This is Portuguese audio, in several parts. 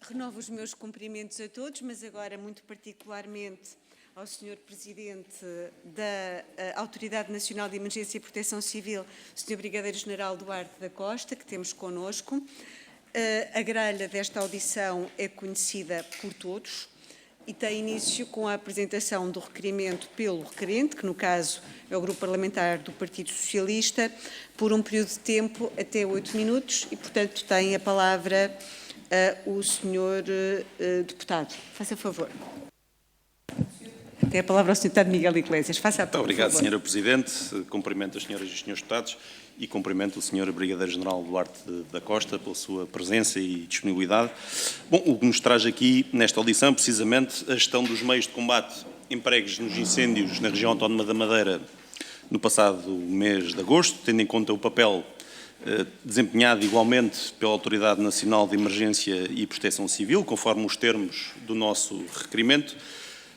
Renovo os meus cumprimentos a todos, mas agora muito particularmente ao Sr. Presidente da Autoridade Nacional de Emergência e Proteção Civil, Sr. Brigadeiro-General Duarte da Costa, que temos connosco. A grelha desta audição é conhecida por todos e tem início com a apresentação do requerimento pelo requerente, que no caso é o Grupo Parlamentar do Partido Socialista, por um período de tempo até 8 minutos e, portanto, tem a palavra o Sr. Deputado. Faça favor. Tem a palavra ao Sr. Deputado Miguel Iglesias. Faça a palavra. Muito obrigado, Sra. Presidente. Cumprimento as senhoras e os senhores deputados e cumprimento o Sr. Brigadeiro-General Duarte da Costa pela sua presença e disponibilidade. Bom, o que nos traz aqui nesta audição, precisamente, a gestão dos meios de combate empregues nos incêndios na região autónoma da Madeira no passado mês de agosto, tendo em conta o papel desempenhado igualmente pela Autoridade Nacional de Emergência e Proteção Civil, conforme os termos do nosso requerimento.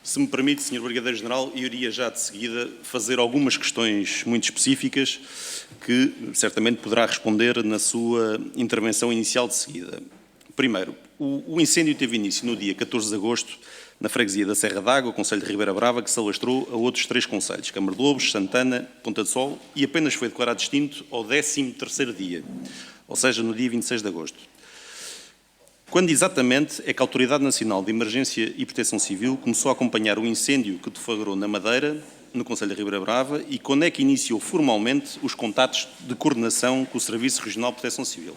Se me permite, Sr. Brigadeiro-General, eu iria já de seguida fazer algumas questões muito específicas que certamente poderá responder na sua intervenção inicial de seguida. Primeiro, o incêndio teve início no dia 14 de agosto na freguesia da Serra d'Água, Concelho de Ribeira Brava, que se alastrou a outros 3 concelhos, Câmara de Lobos, Santana, Ponta de Sol, e apenas foi declarado extinto ao 13º dia, ou seja, no dia 26 de agosto. Quando exatamente é que a Autoridade Nacional de Emergência e Proteção Civil começou a acompanhar o incêndio que deflagrou na Madeira, no Concelho de Ribeira Brava, e quando é que iniciou formalmente os contactos de coordenação com o Serviço Regional de Proteção Civil?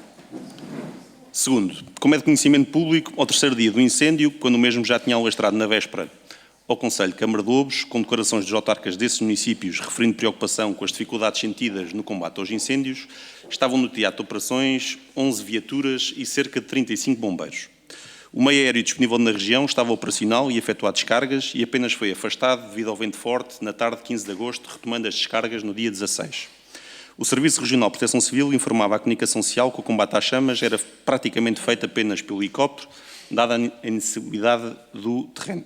Segundo, como é de conhecimento público, ao 3º dia do incêndio, quando o mesmo já tinha alastrado na véspera ao Concelho de Câmara de Lobos, com declarações dos autarcas desses municípios referindo preocupação com as dificuldades sentidas no combate aos incêndios, estavam no teatro de operações 11 viaturas e cerca de 35 bombeiros. O meio aéreo disponível na região estava operacional e a efetuar descargas e apenas foi afastado devido ao vento forte na tarde de 15 de agosto, retomando as descargas no dia 16. O Serviço Regional de Proteção Civil informava à comunicação social que o combate às chamas era praticamente feito apenas pelo helicóptero, dada a inacessibilidade do terreno.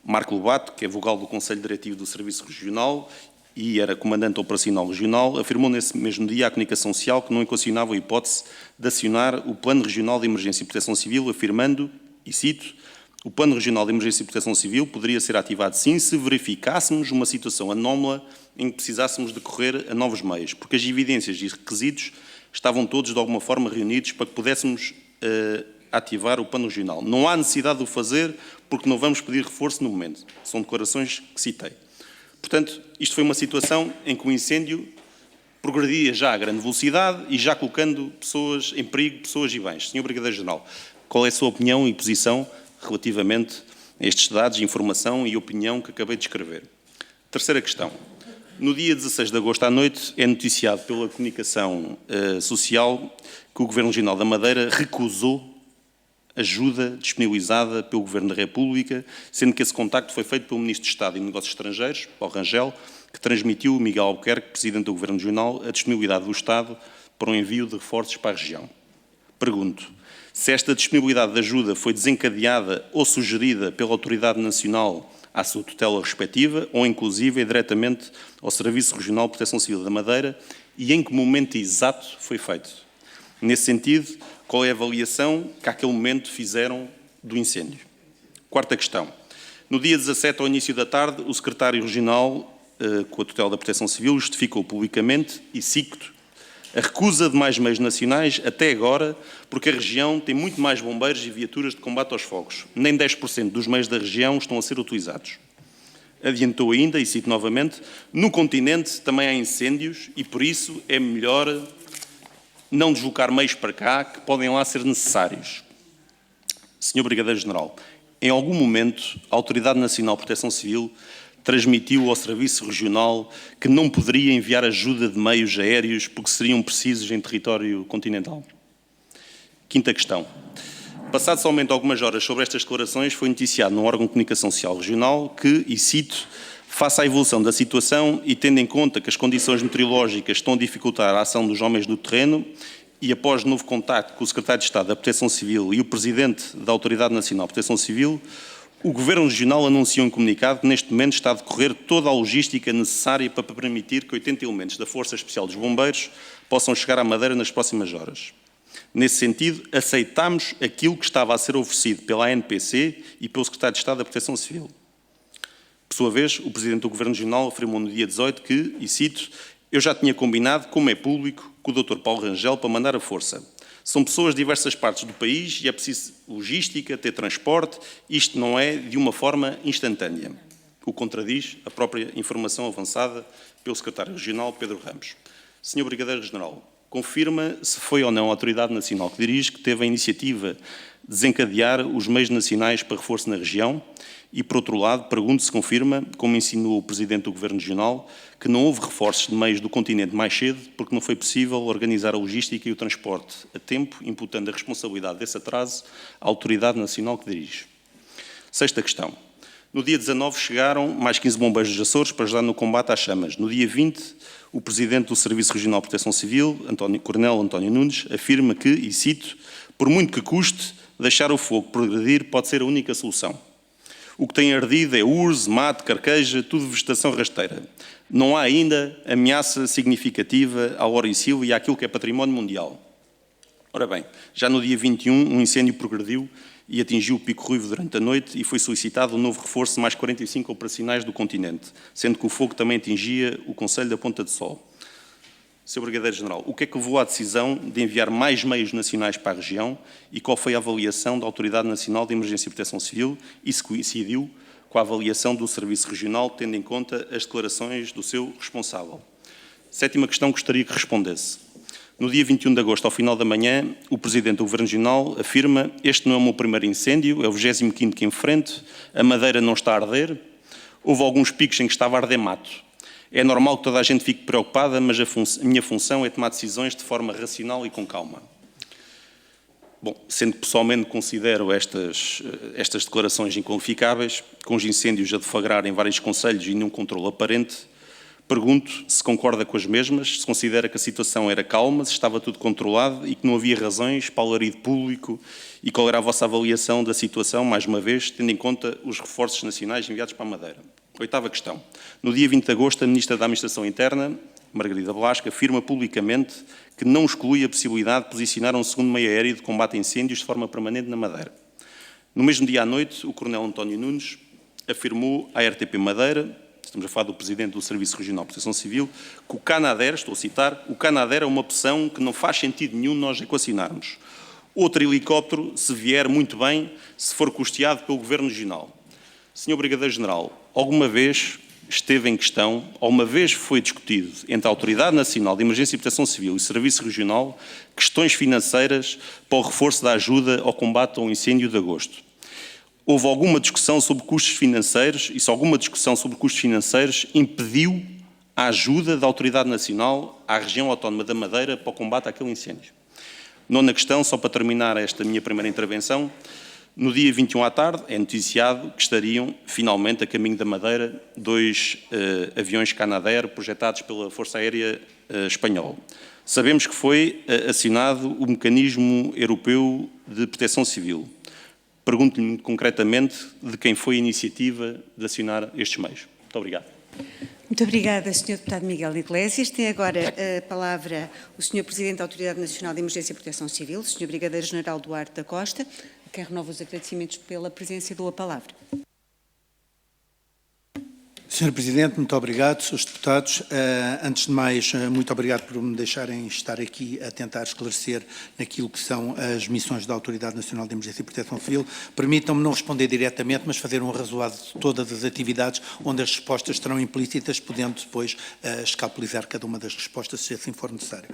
Marco Lobato, que é vogal do Conselho Diretivo do Serviço Regional e era comandante operacional regional, afirmou nesse mesmo dia à comunicação social que não equacionava a hipótese de acionar o Plano Regional de Emergência e Proteção Civil, afirmando, e cito, o Plano Regional de Emergência e Proteção Civil poderia ser ativado sim se verificássemos uma situação anómala em que precisássemos de recorrer a novos meios, porque as evidências e requisitos estavam todos de alguma forma reunidos para que pudéssemos ativar o Plano Regional. Não há necessidade de o fazer porque não vamos pedir reforço no momento. São declarações que citei. Portanto, isto foi uma situação em que o incêndio progredia já a grande velocidade e já colocando pessoas em perigo, pessoas e bens. Sr. Brigadeiro-General, qual é a sua opinião e posição relativamente a estes dados, informação e opinião que acabei de escrever? Terceira questão. No dia 16 de agosto à noite é noticiado pela comunicação social que o Governo Regional da Madeira recusou ajuda disponibilizada pelo Governo da República, sendo que esse contacto foi feito pelo Ministro de Estado e Negócios Estrangeiros, Paulo Rangel, que transmitiu a Miguel Albuquerque, Presidente do Governo Regional, a disponibilidade do Estado para o envio de reforços para a região. Pergunto, se esta disponibilidade de ajuda foi desencadeada ou sugerida pela Autoridade Nacional à sua tutela respectiva, ou inclusive diretamente ao Serviço Regional de Proteção Civil da Madeira, e em que momento exato foi feito? Nesse sentido, qual é a avaliação que àquele momento fizeram do incêndio? Quarta questão. No dia 17, ao início da tarde, o Secretário Regional, com a tutela da Proteção Civil, justificou publicamente, e cito, a recusa de mais meios nacionais até agora, porque a região tem muito mais bombeiros e viaturas de combate aos fogos. Nem 10% dos meios da região estão a ser utilizados. Adiantou ainda, e cito novamente, no continente também há incêndios e por isso é melhor não deslocar meios para cá que podem lá ser necessários. Sr. Brigadeiro-General, em algum momento a Autoridade Nacional de Proteção Civil transmitiu ao Serviço Regional que não poderia enviar ajuda de meios aéreos porque seriam precisos em território continental? Quinta questão. Passado somente algumas horas sobre estas declarações, foi noticiado num órgão de comunicação social regional que, e cito, face à evolução da situação e tendo em conta que as condições meteorológicas estão a dificultar a ação dos homens do terreno e após novo contacto com o Secretário de Estado da Proteção Civil e o Presidente da Autoridade Nacional de Proteção Civil, o Governo Regional anunciou em comunicado que neste momento está a decorrer toda a logística necessária para permitir que 80 elementos da Força Especial dos Bombeiros possam chegar à Madeira nas próximas horas. Nesse sentido, aceitámos aquilo que estava a ser oferecido pela ANPC e pelo Secretário de Estado da Proteção Civil. Por sua vez, o Presidente do Governo Regional afirmou no dia 18 que, e cito, eu já tinha combinado, como é público, com o Dr. Paulo Rangel para mandar a força. São pessoas de diversas partes do país e é preciso logística, ter transporte, isto não é de uma forma instantânea. O contradiz a própria informação avançada pelo Secretário Regional, Pedro Ramos. Sr. Brigadeiro-General, confirma se foi ou não a Autoridade Nacional que dirige que teve a iniciativa de desencadear os meios nacionais para reforço na região e, por outro lado, pergunto se confirma, como insinuou o Presidente do Governo Regional, que não houve reforços de meios do continente mais cedo porque não foi possível organizar a logística e o transporte a tempo, imputando a responsabilidade desse atraso à Autoridade Nacional que dirige. Sexta questão. No dia 19 chegaram mais 15 bombeiros dos Açores para ajudar no combate às chamas. No dia 20, o Presidente do Serviço Regional de Proteção Civil, Coronel António Nunes, afirma que, e cito, por muito que custe, deixar o fogo progredir pode ser a única solução. O que tem ardido é urze, mato, carqueja, tudo vegetação rasteira. Não há ainda ameaça significativa ao oricil e àquilo que é património mundial. Ora bem, já no dia 21, um incêndio progrediu e atingiu o Pico Ruivo durante a noite e foi solicitado um novo reforço de mais 45 operacionais do continente, sendo que o fogo também atingia o concelho da Ponta de Sol. Sr. Brigadeiro-General, o que é que levou à decisão de enviar mais meios nacionais para a região e qual foi a avaliação da Autoridade Nacional de Emergência e Proteção Civil e se coincidiu com a avaliação do Serviço Regional, tendo em conta as declarações do seu responsável? Sétima questão, gostaria que respondesse. No dia 21 de agosto, ao final da manhã, o Presidente do Governo Regional afirma: este não é o meu primeiro incêndio, é o 25º que enfrento, a madeira não está a arder, houve alguns picos em que estava a arder mato. É normal que toda a gente fique preocupada, mas a minha função é tomar decisões de forma racional e com calma. Bom, sendo que pessoalmente considero estas declarações inqualificáveis, com os incêndios a deflagrar em vários concelhos e nenhum controle aparente, pergunto se concorda com as mesmas, se considera que a situação era calma, se estava tudo controlado e que não havia razões para o alarido público e qual era a vossa avaliação da situação, mais uma vez, tendo em conta os reforços nacionais enviados para a Madeira. Oitava questão. No dia 20 de agosto, a Ministra da Administração Interna, Margarida Velasco, afirma publicamente que não exclui a possibilidade de posicionar um segundo meio aéreo de combate a incêndios de forma permanente na Madeira. No mesmo dia à noite, o Coronel António Nunes afirmou à RTP Madeira, estamos a falar do Presidente do Serviço Regional de Proteção Civil, que o Canadair, estou a citar, o Canadair é uma opção que não faz sentido nenhum nós equacionarmos. Outro helicóptero, se vier, muito bem, se for custeado pelo Governo Regional. Sr. Brigadeiro-General, alguma vez esteve em questão, alguma vez foi discutido entre a Autoridade Nacional de Emergência e Proteção Civil e o Serviço Regional questões financeiras para o reforço da ajuda ao combate ao incêndio de agosto? Houve alguma discussão sobre custos financeiros e se alguma discussão sobre custos financeiros impediu a ajuda da Autoridade Nacional à região autónoma da Madeira para o combate àquele incêndio? Nona questão, só para terminar esta minha primeira intervenção. No dia 21 à tarde é noticiado que estariam finalmente a caminho da Madeira 2 aviões Canadair projetados pela Força Aérea Espanhola. Sabemos que foi acionado o Mecanismo Europeu de Proteção Civil. Pergunto-lhe concretamente de quem foi a iniciativa de acionar estes meios. Muito obrigado. Muito obrigada, Sr. Deputado Miguel Iglesias. Tem agora a palavra o Sr. Presidente da Autoridade Nacional de Emergência e Proteção Civil, Sr. Brigadeiro-General Duarte da Costa, a quem renovo os agradecimentos pela presença e dou a palavra. Sr. Presidente, muito obrigado. Srs. Deputados, antes de mais, muito obrigado por me deixarem estar aqui a tentar esclarecer naquilo que são as missões da Autoridade Nacional de Emergência e Proteção Civil. Permitam-me não responder diretamente, mas fazer um arrazoado de todas as atividades onde as respostas estarão implícitas, podendo depois escapulizar cada uma das respostas, se assim for necessário.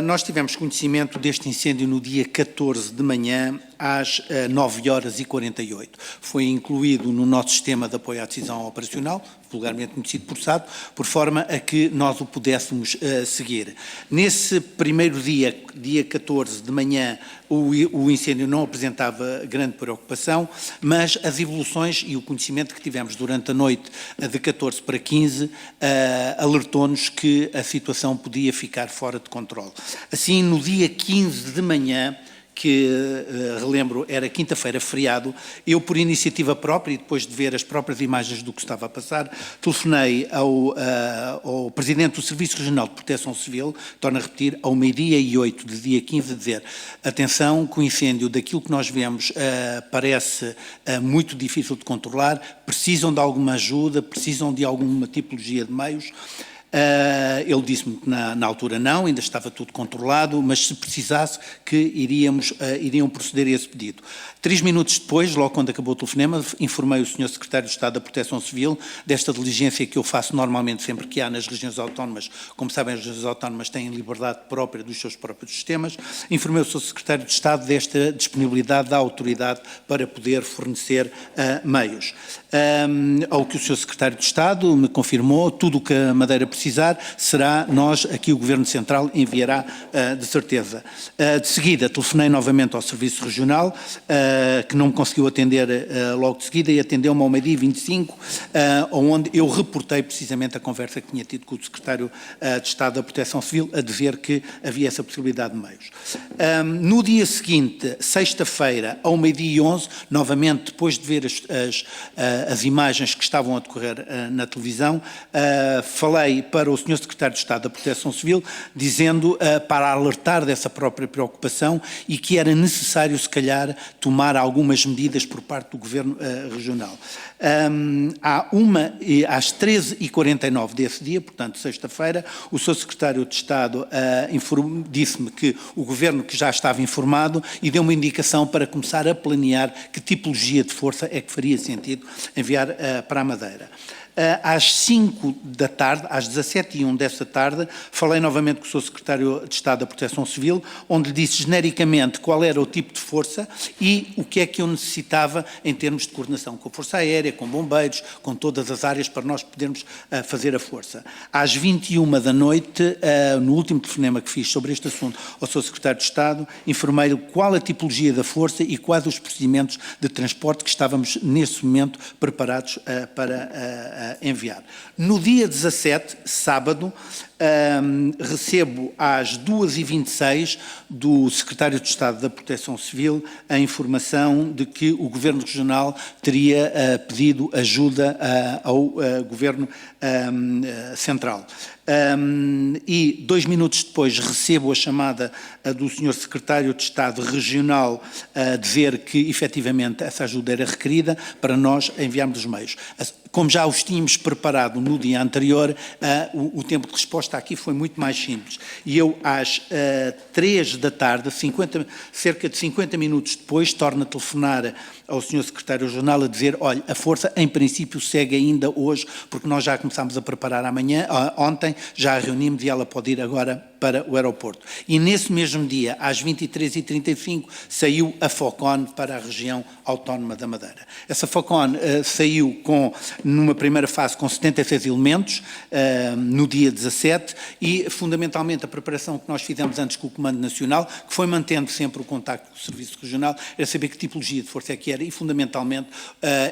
Nós tivemos conhecimento deste incêndio no dia 14 de manhã, às 9h48. Foi incluído no nosso sistema de apoio à decisão operacional, vulgarmente conhecido por SAD, por forma a que nós o pudéssemos seguir. Nesse primeiro dia, dia 14 de manhã, o incêndio não apresentava grande preocupação, mas as evoluções e o conhecimento que tivemos durante a noite de 14 para 15 alertou-nos que a situação podia ficar fora de controle. Assim, no dia 15 de manhã, que, relembro, era quinta-feira feriado, eu, por iniciativa própria e depois de ver as próprias imagens do que estava a passar, telefonei ao Presidente do Serviço Regional de Proteção Civil, torno a repetir, ao 12h08 de dia 15, a dizer, atenção, que o incêndio daquilo que nós vemos parece muito difícil de controlar, precisam de alguma ajuda, precisam de alguma tipologia de meios. Ele disse-me que na altura não, ainda estava tudo controlado, mas se precisasse que iriam proceder a esse pedido. 3 minutos depois, logo quando acabou o telefonema, informei o Sr. Secretário de Estado da Proteção Civil desta diligência que eu faço normalmente sempre que há nas regiões autónomas. Como sabem, as regiões autónomas têm liberdade própria dos seus próprios sistemas. Informei o Sr. Secretário de Estado desta disponibilidade da autoridade para poder fornecer meios. Ao que o Sr. Secretário de Estado me confirmou, tudo o que a Madeira precisar será nós, aqui o Governo Central enviará de certeza. De seguida, telefonei novamente ao Serviço Regional, que não me conseguiu atender logo de seguida, e atendeu-me ao 12h25, onde eu reportei precisamente a conversa que tinha tido com o Secretário de Estado da Proteção Civil, a dizer que havia essa possibilidade de meios. No dia seguinte, sexta-feira, ao 12h11, novamente, depois de ver as imagens que estavam a decorrer na televisão, falei para o Sr. Secretário de Estado da Proteção Civil, dizendo para alertar dessa própria preocupação e que era necessário, se calhar, tomar algumas medidas por parte do Governo Regional. Às 13h49 desse dia, portanto, sexta-feira, o Sr. Secretário de Estado disse-me que o Governo que já estava informado e deu uma indicação para começar a planear que tipologia de força é que faria sentido enviar para a Madeira. Às 5 da tarde, às 17h01 dessa tarde, falei novamente com o Sr. Secretário de Estado da Proteção Civil, onde lhe disse genericamente qual era o tipo de força e o que é que eu necessitava em termos de coordenação com a Força Aérea, com bombeiros, com todas as áreas para nós podermos fazer a força. Às 21 da noite, no último telefonema que fiz sobre este assunto ao Sr. Secretário de Estado, informei-lhe qual a tipologia da força e quais os procedimentos de transporte que estávamos, nesse momento, preparados para enviar. No dia 17, sábado, recebo às 2h26 do Secretário de Estado da Proteção Civil a informação de que o Governo Regional teria pedido ajuda ao Governo Central. E 2 minutos depois recebo a chamada do Sr. Secretário de Estado Regional a dizer que efetivamente essa ajuda era requerida para nós enviarmos os meios. Como já os tínhamos preparado no dia anterior, o tempo de resposta aqui foi muito mais simples. E eu, às 3 da tarde, cerca de 50 minutos depois, torno a telefonar ao Sr. Secretário Regional a dizer, olha, a força em princípio segue ainda hoje, porque nós já começámos a preparar ontem, já a reunimos e ela pode ir agora para o aeroporto. E nesse mesmo dia, às 23h35, saiu a FOCON para a região autónoma da Madeira. Essa FOCON saiu numa primeira fase com 76 elementos, no dia 17, e fundamentalmente a preparação que nós fizemos antes com o Comando Nacional, que foi mantendo sempre o contacto com o Serviço Regional, era saber que tipologia de força é que era e fundamentalmente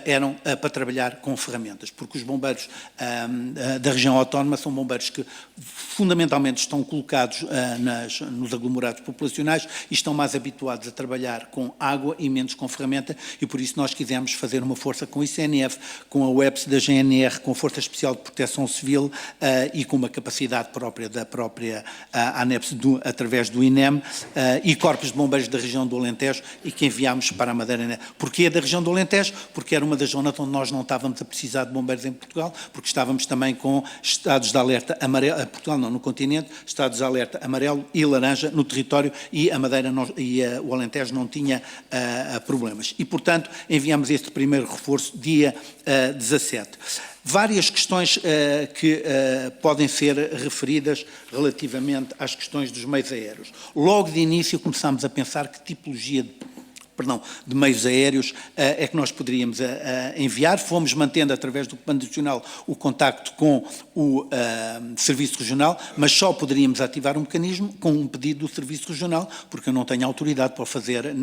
eram para trabalhar com ferramentas, porque os bombeiros da região autónoma são bombeiros que fundamentalmente estão colocados nos aglomerados populacionais e estão mais habituados a trabalhar com água e menos com ferramenta, e por isso nós quisemos fazer uma força com o ICNF, com a UEPS da GNR, com a Força Especial de Proteção Civil e com uma capacidade própria da própria ANEPS através do INEM e corpos de bombeiros da região do Alentejo e que enviámos para a Madeira. Porquê da região do Alentejo? Porque era uma das zonas onde nós não estávamos a precisar de bombeiros em Portugal, porque estávamos também com estados de alerta amarelo, Portugal não, no continente, estados de alerta amarelo e laranja no território e a Madeira o Alentejo não tinha problemas. E, portanto, enviamos este primeiro reforço dia 17. Várias questões que podem ser referidas relativamente às questões dos meios aéreos. Logo de início começámos a pensar que tipologia de meios aéreos, é que nós poderíamos enviar. Fomos mantendo, através do Comando Nacional, o contacto com o Serviço Regional, mas só poderíamos ativar um mecanismo com um pedido do Serviço Regional, porque eu não tenho autoridade para o fazer,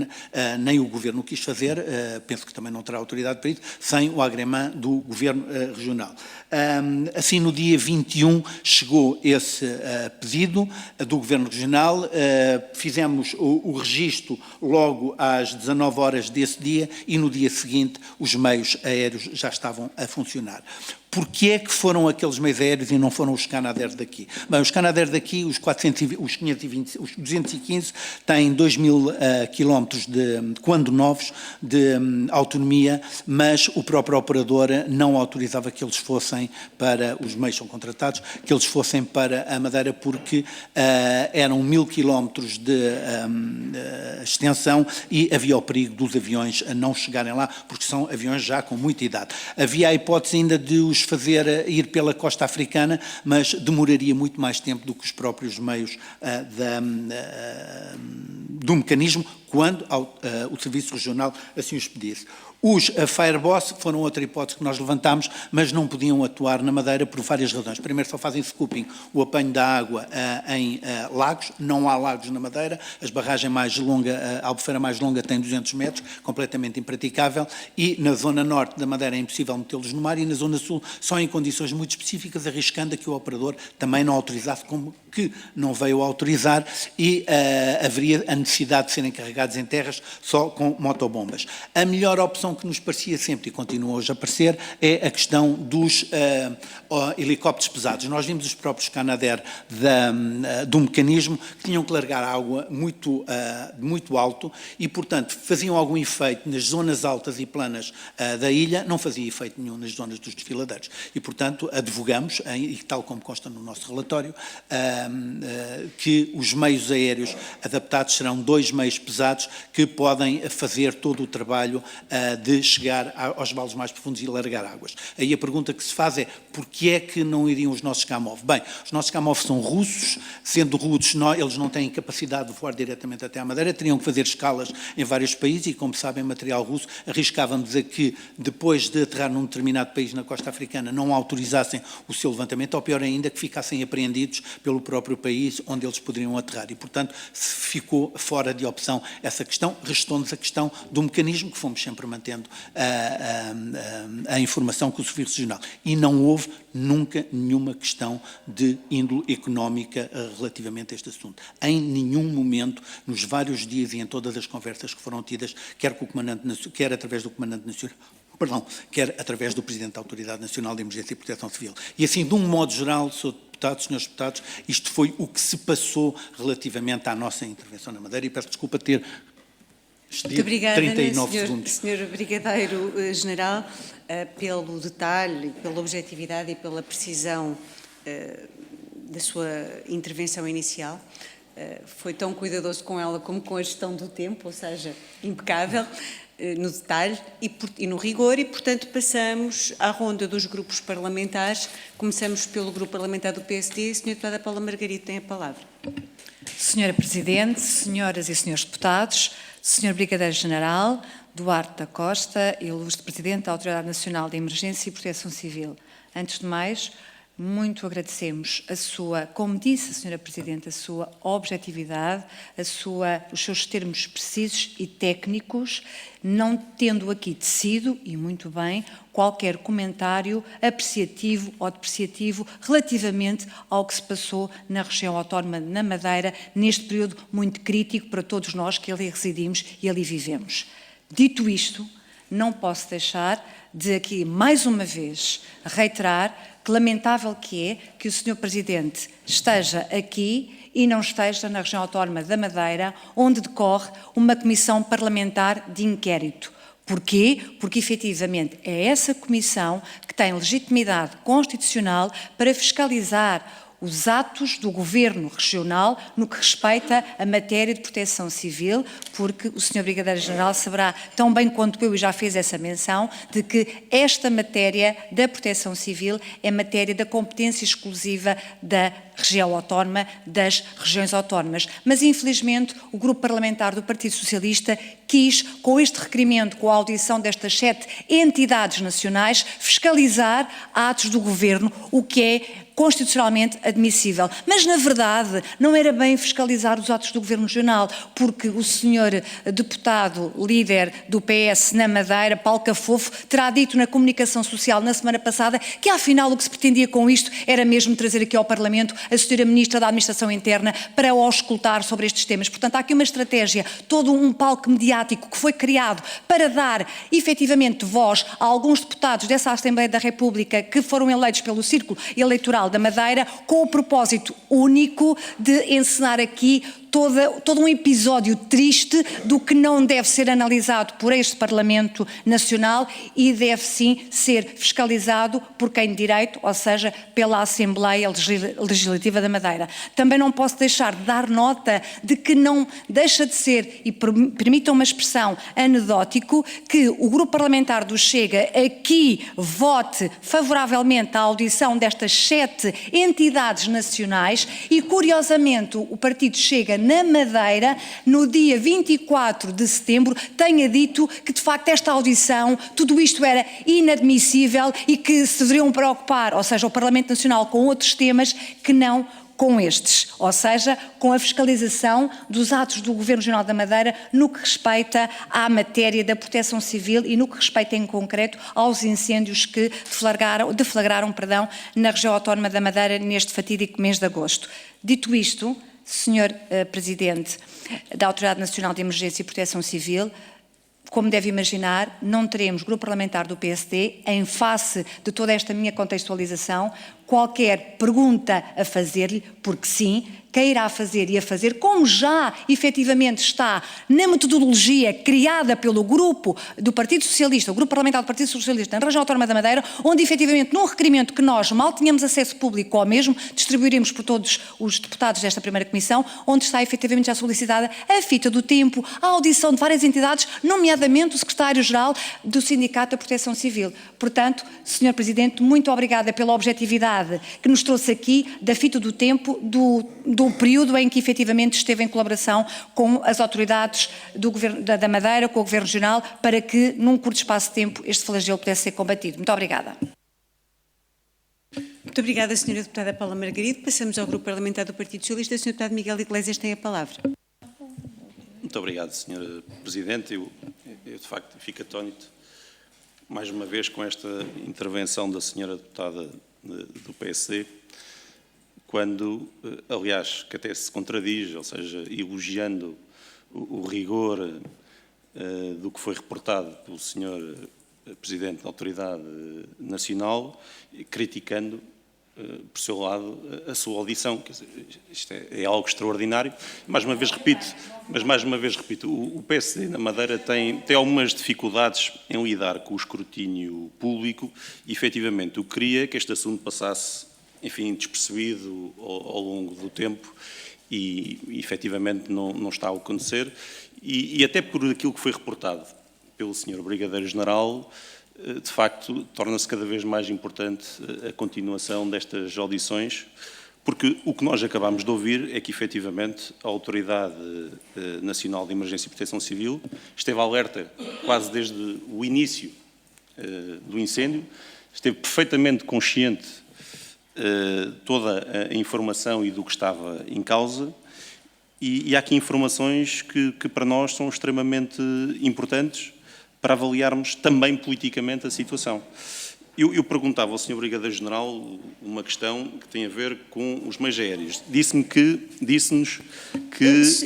nem o Governo quis fazer, penso que também não terá autoridade para isso, sem o agrément do Governo Regional. Assim, no dia 21, chegou esse pedido do Governo Regional, fizemos o registro logo às 19 horas desse dia e no dia seguinte os meios aéreos já estavam a funcionar. Porquê é que foram aqueles meios aéreos e não foram os Canadair daqui? Bem, os Canadair daqui, os 215, têm 2.000 quilómetros quando novos, de autonomia, mas o próprio operador não autorizava que eles fossem para, os meios são contratados, que eles fossem para a Madeira porque eram 1.000 quilómetros de extensão e havia o perigo dos aviões a não chegarem lá, porque são aviões já com muita idade. Havia a hipótese ainda de os fazer ir pela costa africana, mas demoraria muito mais tempo do que os próprios meios do mecanismo, quando o Serviço Regional assim os pedisse. Os Fireboss foram outra hipótese que nós levantámos, mas não podiam atuar na Madeira por várias razões. Primeiro, só fazem scooping, o apanho da água em lagos, não há lagos na Madeira, a barragem mais longa, a Albufeira mais longa tem 200 metros, completamente impraticável, e na zona norte da Madeira é impossível metê-los no mar, e na zona sul só em condições muito específicas, arriscando a que o operador também não autorizasse, como que não veio autorizar, e haveria a necessidade de serem carregados em terras só com motobombas. A melhor opção que nos parecia sempre, e continua hoje a parecer, é a questão dos helicópteros pesados. Nós vimos os próprios Canadair do mecanismo que tinham que largar água muito alto e, portanto, faziam algum efeito nas zonas altas e planas da ilha, não fazia efeito nenhum nas zonas dos desfiladeiros. E, portanto, advogamos, e tal como consta no nosso relatório, que os meios aéreos adaptados serão 2 meios pesados que podem fazer todo o trabalho de chegar aos vales mais profundos e largar águas. Aí a pergunta que se faz é, porquê é que não iriam os nossos Kamov? Bem, os nossos Kamov são russos, sendo russos, eles não têm capacidade de voar diretamente até à Madeira, teriam que fazer escalas em vários países e, como sabem, material russo, arriscávamos a que, depois de aterrar num determinado país na costa africana, não autorizassem o seu levantamento, ou pior ainda, que ficassem apreendidos pelo próprio país onde eles poderiam aterrar. E, portanto, ficou fora de opção essa questão, restou-nos a questão do mecanismo que fomos sempre mantendo a informação com o Serviço Regional. E não houve nunca nenhuma questão de índole económica relativamente a este assunto. Em nenhum momento, nos vários dias e em todas as conversas que foram tidas, quer através do Comandante Nacional, quer através do Presidente da Autoridade Nacional de Emergência e Proteção Civil. E assim, de um modo geral, Sr. Deputado, Srs. Deputados, isto foi o que se passou relativamente à nossa intervenção na Madeira, e peço desculpa ter muito obrigada, 39 segundos. Sr. Brigadeiro-General, pelo detalhe, pela objetividade e pela precisão da sua intervenção inicial. Foi tão cuidadoso com ela como com a gestão do tempo, ou seja, impecável no detalhe e no rigor, e, portanto, passamos à ronda dos grupos parlamentares. Começamos pelo grupo parlamentar do PSD. A Sra. Deputada Paula Margarida tem a palavra. Senhora Presidente, senhoras e senhores deputados, Sr. Brigadeiro-General Duarte da Costa, ilustre Presidente da Autoridade Nacional de Emergência e Proteção Civil. Antes de mais, muito agradecemos a sua, como disse a Sra. Presidente, a sua objetividade, os seus termos precisos e técnicos, não tendo aqui tecido, e muito bem, qualquer comentário apreciativo ou depreciativo relativamente ao que se passou na região autónoma na Madeira, neste período muito crítico para todos nós que ali residimos e ali vivemos. Dito isto, não posso deixar de aqui, mais uma vez, reiterar que lamentável que é que o Sr. Presidente esteja aqui e não esteja na região autónoma da Madeira, onde decorre uma comissão parlamentar de inquérito. Porquê? Porque, efetivamente, é essa comissão que tem legitimidade constitucional para fiscalizar os atos do Governo Regional no que respeita à matéria de proteção civil, porque o Sr. Brigadeiro-General saberá tão bem quanto eu, e já fez essa menção, de que esta matéria da proteção civil é matéria da competência exclusiva da região autónoma, das regiões autónomas. Mas, infelizmente, o Grupo Parlamentar do Partido Socialista quis, com este requerimento, com a audição destas 7 entidades nacionais, fiscalizar atos do Governo, o que é constitucionalmente admissível. Mas, na verdade, não era bem fiscalizar os atos do Governo Regional, porque o senhor deputado líder do PS na Madeira, Paulo Cafofo, terá dito na comunicação social na semana passada que, afinal, o que se pretendia com isto era mesmo trazer aqui ao Parlamento a senhora Ministra da Administração Interna para o auscultar sobre estes temas. Portanto, há aqui uma estratégia, todo um palco mediático que foi criado para dar, efetivamente, voz a alguns deputados dessa Assembleia da República que foram eleitos pelo Círculo Eleitoral da Madeira, com o propósito único de encenar aqui todo um episódio triste do que não deve ser analisado por este Parlamento Nacional e deve sim ser fiscalizado por quem de direito, ou seja, pela Assembleia Legislativa da Madeira. Também não posso deixar de dar nota de que não deixa de ser, e permitam uma expressão, anedótico, que o Grupo Parlamentar do Chega aqui vote favoravelmente à audição destas 7 entidades nacionais e, curiosamente, o Partido Chega na Madeira, no dia 24 de setembro, tenha dito que, de facto, esta audição, tudo isto era inadmissível e que se deveriam preocupar, ou seja, o Parlamento Nacional, com outros temas que não com estes, ou seja, com a fiscalização dos atos do Governo Regional da Madeira no que respeita à matéria da proteção civil e no que respeita em concreto aos incêndios que deflagraram na região autónoma da Madeira neste fatídico mês de agosto. Dito isto, Sr. Presidente da Autoridade Nacional de Emergência e Proteção Civil, como deve imaginar, não teremos Grupo Parlamentar do PSD, em face de toda esta minha contextualização, qualquer pergunta a fazer-lhe, porque sim, quem irá fazer e a fazer, como já efetivamente está na metodologia criada pelo Grupo do Partido Socialista, o Grupo Parlamentar do Partido Socialista na região autónoma da Madeira, onde efetivamente num requerimento que nós mal tínhamos acesso público ao mesmo, distribuiremos por todos os deputados desta primeira comissão, onde está efetivamente já solicitada a fita do tempo, a audição de várias entidades, nomeadamente o Secretário-Geral do Sindicato da Proteção Civil. Portanto, Sr. Presidente, muito obrigada pela objetividade que nos trouxe aqui da fita do tempo do período em que efetivamente esteve em colaboração com as autoridades do Governo da Madeira, com o Governo Regional, para que num curto espaço de tempo este flagelo pudesse ser combatido. Muito obrigada. Muito obrigada, Sra. Deputada Paula Margarido. Passamos ao Grupo Parlamentar do Partido Socialista. O Sr. Deputado Miguel Iglesias tem a palavra. Muito obrigado, Sra. Presidente. Eu, de facto, fico atónito, mais uma vez, com esta intervenção da Sra. Deputada do PSD, quando, aliás, que até se contradiz, ou seja, elogiando o rigor do que foi reportado pelo Sr. Presidente da Autoridade Nacional, criticando, por seu lado, a sua audição. Quer dizer, isto é algo extraordinário. Mais uma vez repito, o PSD na Madeira tem algumas dificuldades em lidar com o escrutínio público e, efetivamente, o que queria que este assunto passasse, enfim, despercebido ao longo do tempo e efetivamente não está a acontecer. E até por aquilo que foi reportado pelo Sr. Brigadeiro-General, de facto, torna-se cada vez mais importante a continuação destas audições, porque o que nós acabamos de ouvir é que, efetivamente, a Autoridade Nacional de Emergência e Proteção Civil esteve alerta quase desde o início do incêndio, esteve perfeitamente consciente de toda a informação e do que estava em causa, e há aqui informações que para nós são extremamente importantes para avaliarmos também politicamente a situação. Eu perguntava ao Sr. Brigadeiro-General uma questão que tem a ver com os meios aéreos. Disse-nos que...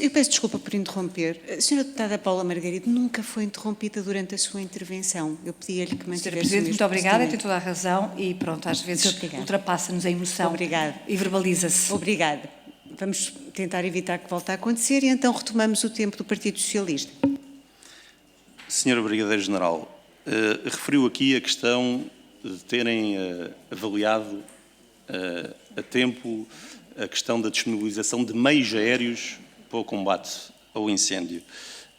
Eu peço desculpa por interromper. A Sra. Deputada Paula Margarido nunca foi interrompida durante a sua intervenção. Eu pedia-lhe que mantivesse... Sra. Presidente, muito obrigada, tem toda a razão e pronto, às vezes ultrapassa-nos a emoção. Obrigada. E verbaliza-se. Obrigada. Vamos tentar evitar que volte a acontecer e então retomamos o tempo do Partido Socialista. Sr. Brigadeiro-General, referiu aqui a questão de terem avaliado a tempo a questão da disponibilização de meios aéreos para o combate ao incêndio.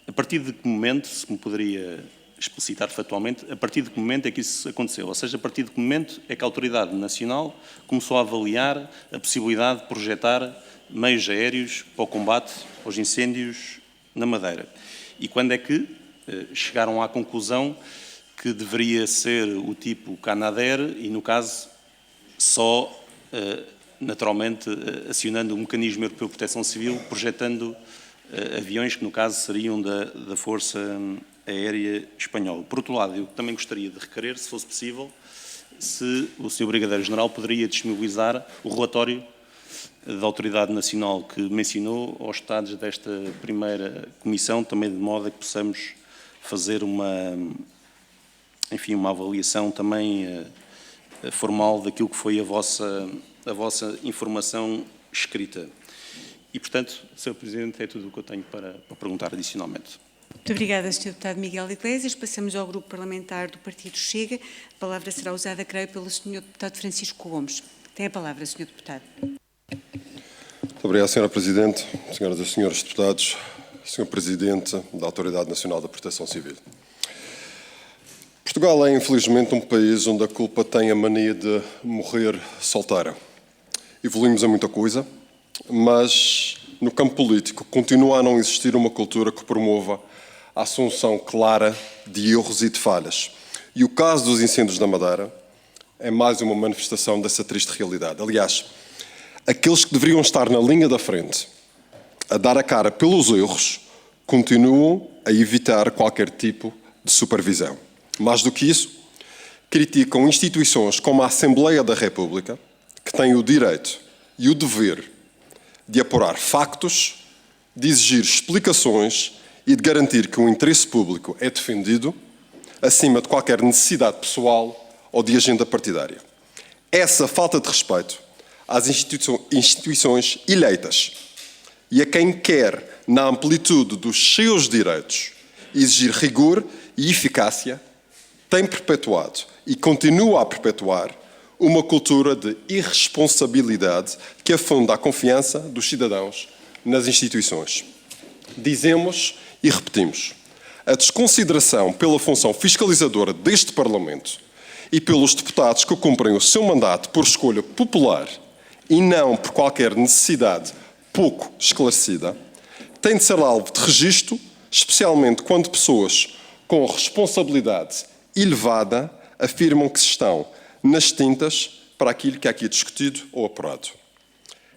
A partir de que momento, se me poderia explicitar factualmente, a partir de que momento é que isso aconteceu? Ou seja, a partir de que momento é que a Autoridade Nacional começou a avaliar a possibilidade de projetar meios aéreos para o combate aos incêndios na Madeira? E quando é que chegaram à conclusão que deveria ser o tipo Canadair e, no caso, só, naturalmente, acionando o mecanismo europeu de proteção civil, projetando aviões que, no caso, seriam da Força Aérea Espanhola? Por outro lado, eu também gostaria de requerer, se fosse possível, se o Sr. Brigadeiro-General poderia disponibilizar o relatório da Autoridade Nacional que mencionou aos Estados desta primeira comissão, também de modo a que possamos fazer uma avaliação também formal daquilo que foi a vossa informação escrita. E, portanto, Sr. Presidente, é tudo o que eu tenho para perguntar adicionalmente. Muito obrigada, Sr. Deputado Miguel Iglesias. Passamos ao Grupo Parlamentar do Partido Chega. A palavra será usada, creio, pelo Sr. Deputado Francisco Gomes. Tem a palavra, Sr. Deputado. Muito obrigado, Sra. Presidente, senhoras e senhores deputados, Sr. Presidente da Autoridade Nacional da Proteção Civil. Portugal é, infelizmente, um país onde a culpa tem a mania de morrer solteira. Evoluímos a muita coisa, mas no campo político continua a não existir uma cultura que promova a assunção clara de erros e de falhas. E o caso dos incêndios da Madeira é mais uma manifestação dessa triste realidade. Aliás, aqueles que deveriam estar na linha da frente a dar a cara pelos erros continuam a evitar qualquer tipo de supervisão. Mais do que isso, criticam instituições como a Assembleia da República, que têm o direito e o dever de apurar factos, de exigir explicações e de garantir que o interesse público é defendido acima de qualquer necessidade pessoal ou de agenda partidária. Essa falta de respeito às instituições eleitas e a quem quer, na amplitude dos seus direitos, exigir rigor e eficácia, tem perpetuado e continua a perpetuar uma cultura de irresponsabilidade que afunda a confiança dos cidadãos nas instituições. Dizemos e repetimos: a desconsideração pela função fiscalizadora deste Parlamento e pelos deputados que cumprem o seu mandato por escolha popular e não por qualquer necessidade pouco esclarecida, tem de ser alvo de registro, especialmente quando pessoas com responsabilidade elevada afirmam que se estão nas tintas para aquilo que é aqui discutido ou apurado.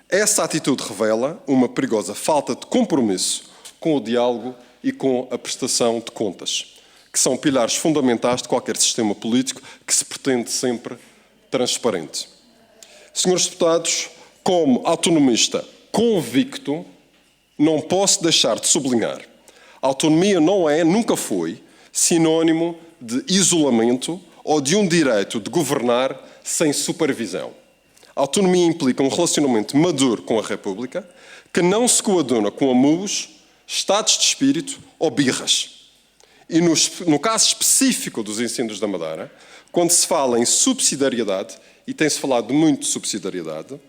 Essa atitude revela uma perigosa falta de compromisso com o diálogo e com a prestação de contas, que são pilares fundamentais de qualquer sistema político que se pretende sempre transparente. Senhores deputados, como autonomista convicto, não posso deixar de sublinhar: a autonomia não é, nunca foi, sinónimo de isolamento ou de um direito de governar sem supervisão. A autonomia implica um relacionamento maduro com a República que não se coaduna com amuos, estados de espírito ou birras. E no caso específico dos incêndios da Madeira, quando se fala em subsidiariedade, e tem-se falado muito de subsidiariedade,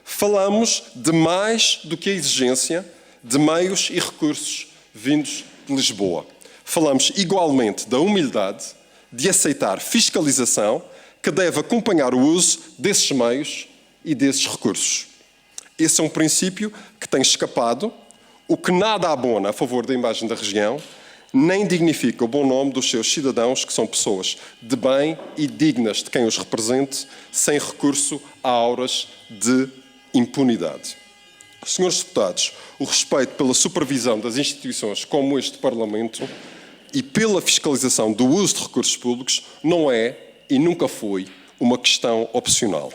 falamos de mais do que a exigência de meios e recursos vindos de Lisboa. Falamos igualmente da humildade de aceitar fiscalização que deve acompanhar o uso desses meios e desses recursos. Esse é um princípio que tem escapado, o que nada abona a favor da imagem da região, nem dignifica o bom nome dos seus cidadãos, que são pessoas de bem e dignas de quem os represente, sem recurso a auras de impunidade. Senhores deputados, o respeito pela supervisão das instituições como este Parlamento e pela fiscalização do uso de recursos públicos não é e nunca foi uma questão opcional.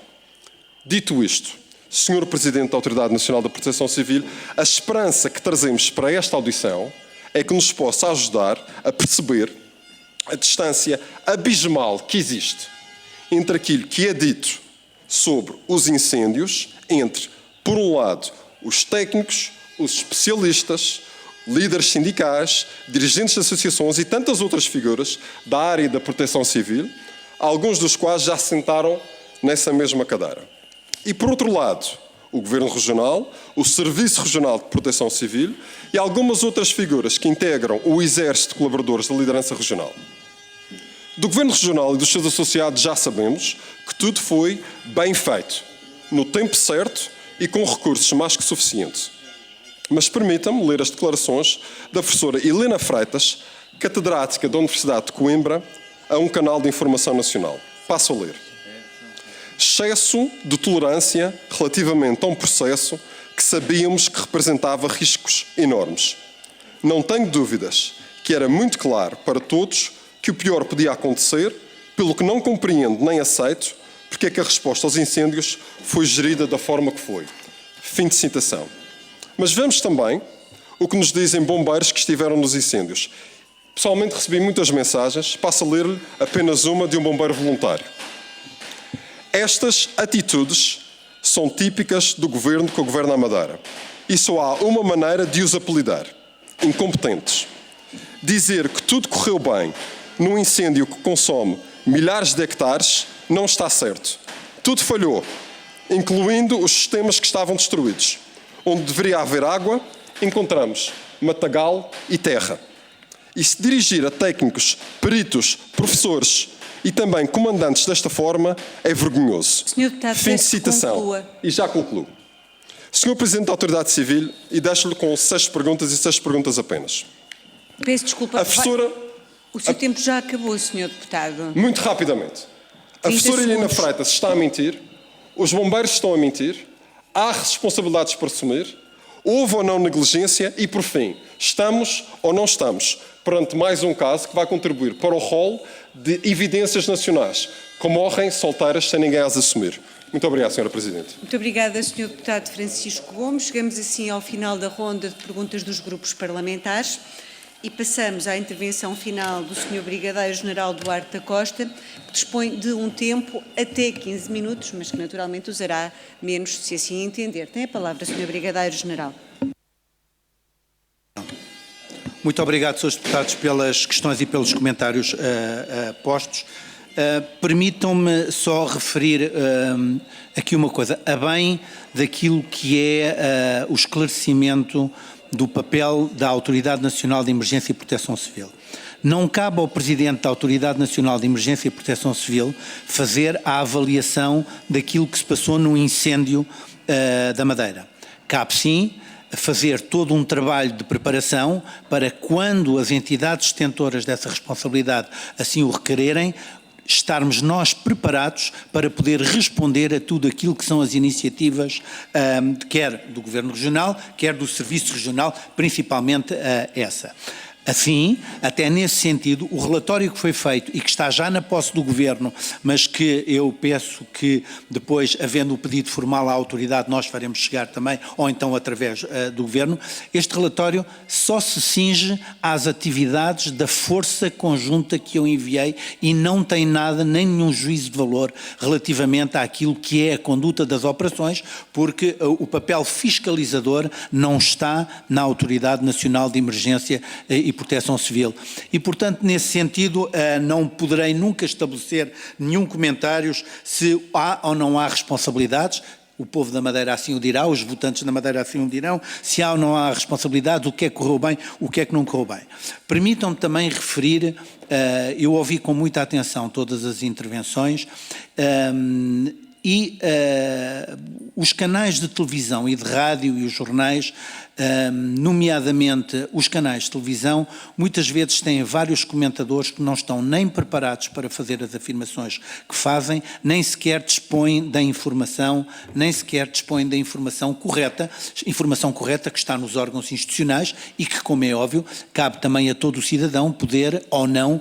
Dito isto, Sr. Presidente da Autoridade Nacional da Proteção Civil, a esperança que trazemos para esta audição é que nos possa ajudar a perceber a distância abismal que existe entre aquilo que é dito sobre os incêndios, entre, por um lado, os técnicos, os especialistas, líderes sindicais, dirigentes de associações e tantas outras figuras da área da proteção civil, alguns dos quais já se sentaram nessa mesma cadeira. E, por outro lado, o Governo Regional, o Serviço Regional de Proteção Civil e algumas outras figuras que integram o exército de colaboradores da liderança regional. Do Governo Regional e dos seus associados já sabemos que tudo foi bem feito, no tempo certo e com recursos mais que suficientes. Mas permitam-me ler as declarações da professora Helena Freitas, catedrática da Universidade de Coimbra, a um canal de informação nacional. Passo a ler. Excesso de tolerância relativamente a um processo que sabíamos que representava riscos enormes. Não tenho dúvidas que era muito claro para todos que o pior podia acontecer, pelo que não compreendo nem aceito porque é que a resposta aos incêndios foi gerida da forma que foi. Fim de citação. Mas vemos também o que nos dizem bombeiros que estiveram nos incêndios. Pessoalmente recebi muitas mensagens, passo a ler-lhe apenas uma de um bombeiro voluntário. Estas atitudes são típicas do governo que governa a Madeira. E só há uma maneira de os apelidar: incompetentes. Dizer que tudo correu bem num incêndio que consome milhares de hectares não está certo. Tudo falhou, incluindo os sistemas que estavam destruídos. Onde deveria haver água, encontramos matagal e terra. E se dirigir a técnicos, peritos, professores e também comandantes desta forma é vergonhoso. Senhor Deputado, fim de citação. conclua. E já concluo. Senhor Presidente da Autoridade Civil, e deixo-lhe com 6 perguntas e 6 perguntas apenas. Peço desculpa. A professora... O seu tempo já acabou, Senhor Deputado. Muito rapidamente. A 30 professora Helena segundos. Freitas está a mentir, os bombeiros estão a mentir, há responsabilidades por assumir, houve ou não negligência e, por fim, estamos ou não estamos perante mais um caso que vai contribuir para o rol de evidências nacionais que morrem solteiras sem ninguém as assumir. Muito obrigado, Sra. Presidente. Muito obrigada, Sr. Deputado Francisco Gomes. Chegamos assim ao final da ronda de perguntas dos grupos parlamentares e passamos à intervenção final do Sr. Brigadeiro-General Duarte da Costa, que dispõe de um tempo até 15 minutos, mas que naturalmente usará menos, se assim entender. Tem a palavra, Sr. Brigadeiro-General. Muito obrigado, Srs. Deputados, pelas questões e pelos comentários postos. Permitam-me só referir aqui uma coisa, a bem daquilo que é o esclarecimento do papel da Autoridade Nacional de Emergência e Proteção Civil. Não cabe ao Presidente da Autoridade Nacional de Emergência e Proteção Civil fazer a avaliação daquilo que se passou no incêndio da Madeira. Cabe sim fazer todo um trabalho de preparação para quando as entidades detentoras dessa responsabilidade assim o requererem, estarmos nós preparados para poder responder a tudo aquilo que são as iniciativas, quer do Governo Regional, quer do Serviço Regional, principalmente essa. Assim, até nesse sentido, o relatório que foi feito e que está já na posse do Governo, mas que eu peço que depois, havendo o pedido formal à autoridade, nós faremos chegar também, ou então através do Governo, este relatório só se cinge às atividades da força conjunta que eu enviei e não tem nada, nem nenhum juízo de valor relativamente àquilo que é a conduta das operações, porque o papel fiscalizador não está na Autoridade Nacional de Emergência e Proteção Civil. E, portanto, nesse sentido, não poderei nunca estabelecer nenhum comentário se há ou não há responsabilidades. O povo da Madeira assim o dirá, os votantes da Madeira assim o dirão, se há ou não há responsabilidades, o que é que correu bem, o que é que não correu bem. Permitam-me também referir, eu ouvi com muita atenção todas as intervenções, e os canais de televisão e de rádio e os jornais, nomeadamente os canais de televisão, muitas vezes têm vários comentadores que não estão nem preparados para fazer as afirmações que fazem, nem sequer dispõem da informação, correta que está nos órgãos institucionais e que, como é óbvio, cabe também a todo o cidadão poder ou não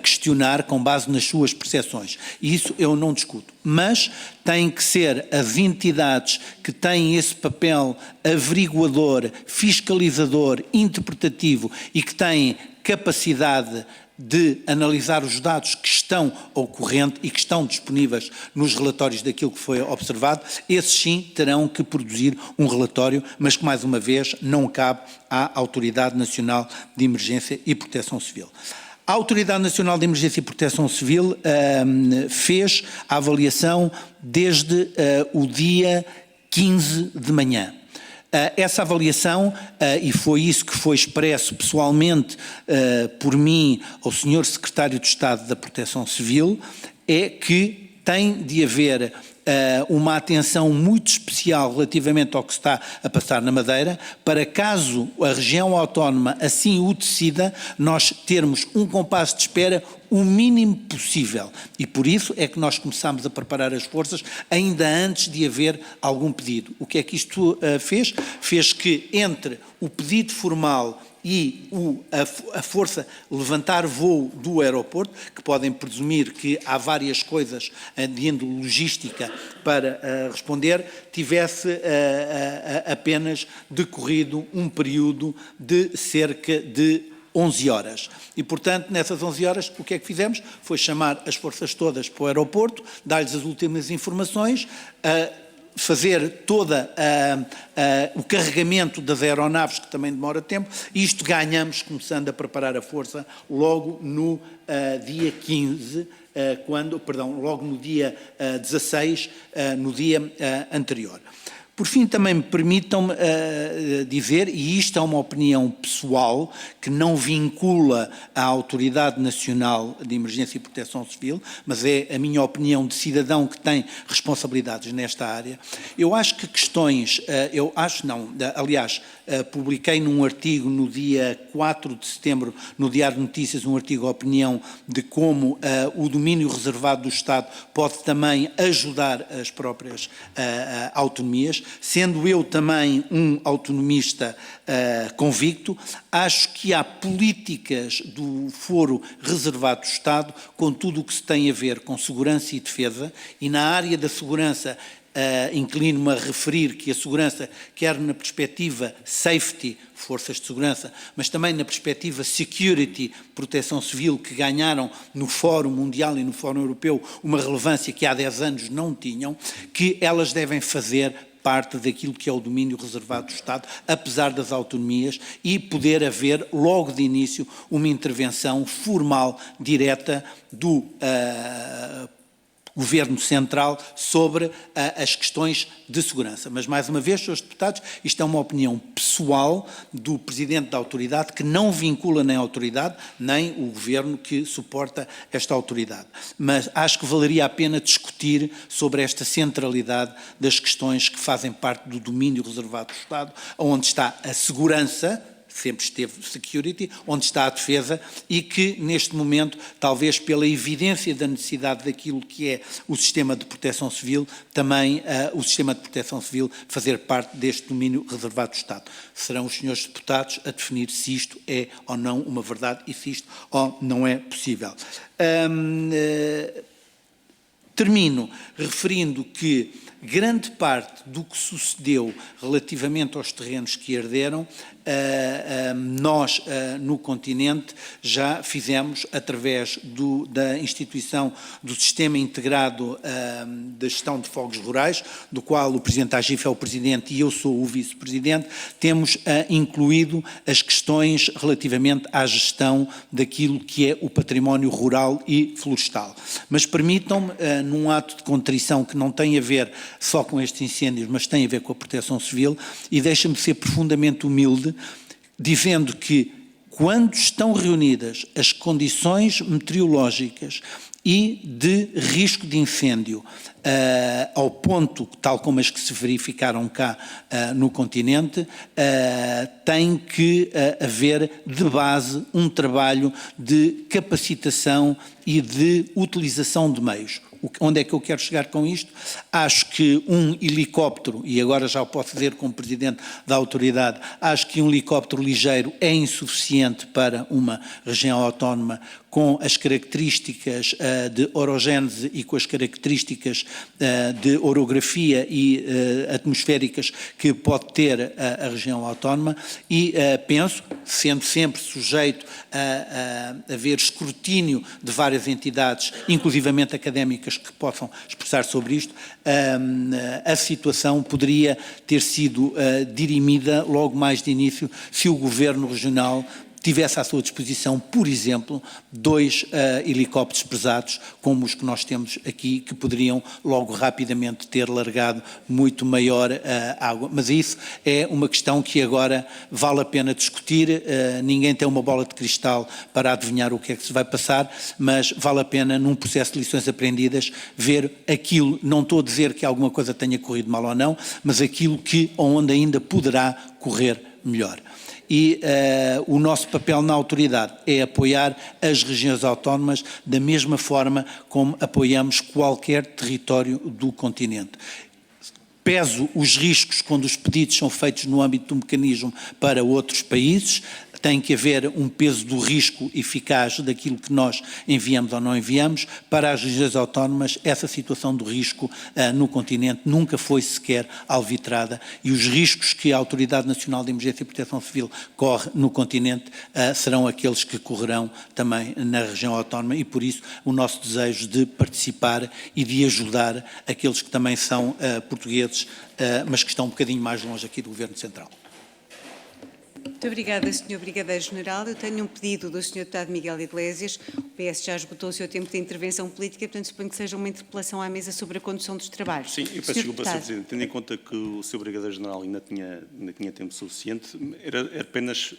questionar com base nas suas percepções. E isso eu não discuto. Mas têm que ser as entidades que têm esse papel averiguador, fiscalizador, interpretativo e que têm capacidade de analisar os dados que estão ocorrentes e que estão disponíveis nos relatórios daquilo que foi observado, esses sim terão que produzir um relatório, mas que mais uma vez não cabe à Autoridade Nacional de Emergência e Proteção Civil. A Autoridade Nacional de Emergência e Proteção Civil fez a avaliação desde o dia 15 de manhã. Essa avaliação, e foi isso que foi expresso pessoalmente por mim ao Sr. Secretário de Estado da Proteção Civil, é que tem de haver uma atenção muito especial relativamente ao que se está a passar na Madeira, para caso a região autónoma assim o decida, nós termos um compasso de espera o mínimo possível. E por isso é que nós começamos a preparar as forças ainda antes de haver algum pedido. O que é que isto fez? Fez que entre o pedido formal e a força levantar voo do aeroporto, que podem presumir que há várias coisas de índole logística para responder, tivesse apenas decorrido um período de cerca de 11 horas. E, portanto, nessas 11 horas, o que é que fizemos? Foi chamar as forças todas para o aeroporto, dar-lhes as últimas informações, fazer toda o carregamento das aeronaves, que também demora tempo, e isto ganhamos começando a preparar a força logo no dia 15, logo no dia 16, no dia anterior. Por fim, também me permitam-me dizer, e isto é uma opinião pessoal, que não vincula a Autoridade Nacional de Emergência e Proteção Civil, mas é a minha opinião de cidadão que tem responsabilidades nesta área. Eu acho que questões, aliás, publiquei num artigo no dia 4 de setembro, no Diário de Notícias, um artigo de opinião de como o domínio reservado do Estado pode também ajudar as próprias autonomias. Sendo eu também um autonomista convicto, acho que há políticas do foro reservado do Estado com tudo o que se tem a ver com segurança e defesa, e na área da segurança inclino-me a referir que a segurança, quer na perspectiva safety, forças de segurança, mas também na perspectiva security, proteção civil, que ganharam no Fórum Mundial e no Fórum Europeu uma relevância que há 10 anos não tinham, que elas devem fazer parte daquilo que é o domínio reservado do Estado, apesar das autonomias, e poder haver, logo de início, uma intervenção formal, direta, do Governo Central sobre as questões de segurança. Mas, mais uma vez, Srs. Deputados, isto é uma opinião pessoal do Presidente da Autoridade, que não vincula nem a Autoridade, nem o Governo que suporta esta Autoridade. Mas acho que valeria a pena discutir sobre esta centralidade das questões que fazem parte do domínio reservado do Estado, onde está a segurança, sempre esteve security, onde está a defesa, e que neste momento, talvez pela evidência da necessidade daquilo que é o sistema de proteção civil, também o sistema de proteção civil fazer parte deste domínio reservado do Estado. Serão os senhores deputados a definir se isto é ou não uma verdade e se isto ou não é possível. Termino referindo que grande parte do que sucedeu relativamente aos terrenos que arderam, nós no continente já fizemos através da instituição do Sistema Integrado de Gestão de Fogos Rurais, do qual o Presidente da AGIF é o Presidente e eu sou o Vice-Presidente, temos incluído as questões relativamente à gestão daquilo que é o património rural e florestal. Mas permitam-me, num ato de contrição que não tem a ver só com estes incêndios, mas tem a ver com a proteção civil, e deixa-me ser profundamente humilde, dizendo que quando estão reunidas as condições meteorológicas e de risco de incêndio ao ponto, tal como as que se verificaram cá no continente, tem que haver de base um trabalho de capacitação e de utilização de meios. Onde é que eu quero chegar com isto? Acho que um helicóptero, e agora já o posso dizer como Presidente da Autoridade, acho que um helicóptero ligeiro é insuficiente para uma região autónoma com as características de orogénese e com as características de orografia e atmosféricas que pode ter a região autónoma, e penso, sendo sempre sujeito a haver escrutínio de várias entidades, inclusivamente académicas, que possam expressar sobre isto, a situação poderia ter sido dirimida logo mais de início se o Governo Regional tivesse à sua disposição, por exemplo, 2 helicópteros pesados, como os que nós temos aqui, que poderiam logo rapidamente ter largado muito maior água. Mas isso é uma questão que agora vale a pena discutir. Ninguém tem uma bola de cristal para adivinhar o que é que se vai passar, mas vale a pena, num processo de lições aprendidas, ver aquilo, não estou a dizer que alguma coisa tenha corrido mal ou não, mas aquilo que, onde ainda poderá correr melhor. E o nosso papel na autoridade é apoiar as regiões autónomas da mesma forma como apoiamos qualquer território do continente. Peso os riscos quando os pedidos são feitos no âmbito do mecanismo para outros países. Tem que haver um peso do risco eficaz daquilo que nós enviamos ou não enviamos. Para as regiões autónomas, essa situação do risco no continente nunca foi sequer alvitrada, e os riscos que a Autoridade Nacional de Emergência e Proteção Civil corre no continente serão aqueles que correrão também na região autónoma, e por isso o nosso desejo de participar e de ajudar aqueles que também são portugueses, mas que estão um bocadinho mais longe aqui do Governo Central. Muito obrigada, Sr. Brigadeiro-General. Eu tenho um pedido do Sr. Deputado Miguel Iglesias. O PS já esgotou o seu tempo de intervenção política, portanto suponho que seja uma interpelação à mesa sobre a condução dos trabalhos. Sim, eu peço desculpa, Sr. Presidente. Tendo em conta que o Sr. Brigadeiro-General ainda tinha tempo suficiente, era apenas,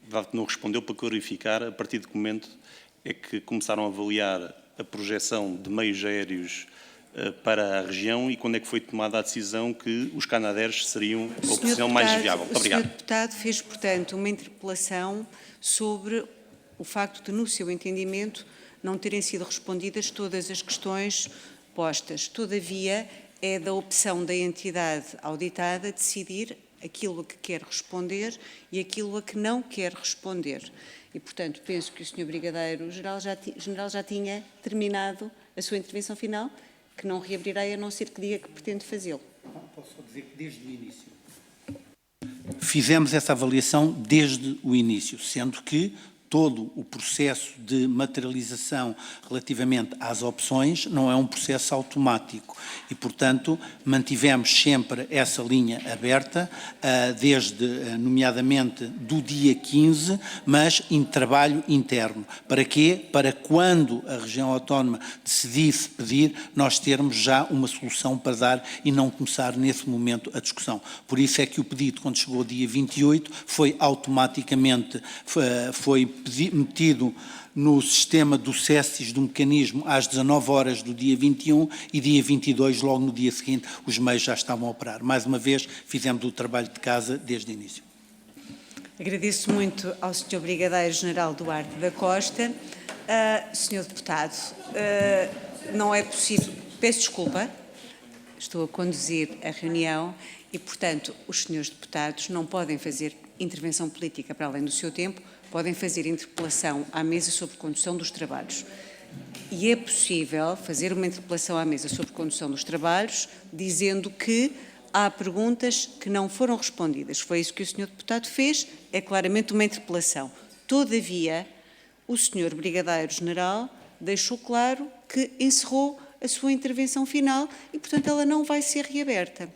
dado que não respondeu, para clarificar a partir de que momento é que começaram a avaliar a projeção de meios aéreos para a região e quando é que foi tomada a decisão que os Canadairs seriam a opção mais viável. Muito obrigado. O Sr. Deputado fez, portanto, uma interpelação sobre o facto de, no seu entendimento, não terem sido respondidas todas as questões postas. Todavia, é da opção da entidade auditada decidir aquilo a que quer responder e aquilo a que não quer responder. E, portanto, penso que o Sr. Brigadeiro-General já tinha terminado a sua intervenção final, que não reabrirei a não ser que diga que pretende fazê-lo. Posso só dizer que desde o início fizemos essa avaliação desde o início, sendo que todo o processo de materialização relativamente às opções não é um processo automático e, portanto, mantivemos sempre essa linha aberta, desde, nomeadamente, do dia 15, mas em trabalho interno. Para quê? Para quando a região autónoma decidisse pedir, nós termos já uma solução para dar e não começar nesse momento a discussão. Por isso é que o pedido, quando chegou ao dia 28, foi automaticamente, foi metido no sistema do CESIS do mecanismo às 19 horas do dia 21 e dia 22, logo no dia seguinte, os meios já estavam a operar. Mais uma vez, fizemos o trabalho de casa desde o início. Agradeço muito ao Sr. Brigadeiro-General Duarte da Costa. Sr. Deputado, não é possível... Peço desculpa, estou a conduzir a reunião e, portanto, os senhores deputados não podem fazer intervenção política para além do seu tempo, podem fazer interpelação à mesa sobre condução dos trabalhos. E é possível fazer uma interpelação à mesa sobre condução dos trabalhos, dizendo que há perguntas que não foram respondidas. Foi isso que o Sr. Deputado fez, é claramente uma interpelação. Todavia, o Sr. Brigadeiro-General deixou claro que encerrou a sua intervenção final e, portanto, ela não vai ser reaberta.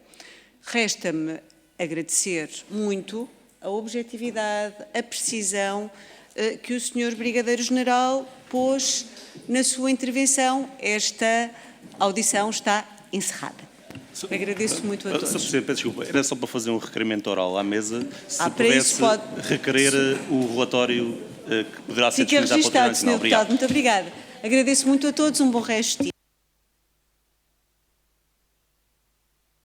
Resta-me agradecer muito a objetividade, a precisão que o Sr. Brigadeiro-General pôs na sua intervenção. Esta audição está encerrada. Agradeço muito a todos. Sr. Presidente, peço desculpa, era só para fazer um requerimento oral à mesa, se pudesse requerer o relatório que poderá ser disponibilizado para o Tribunal Nacional. Sr. Deputado, muito obrigada. Agradeço muito a todos, um bom resto de dia.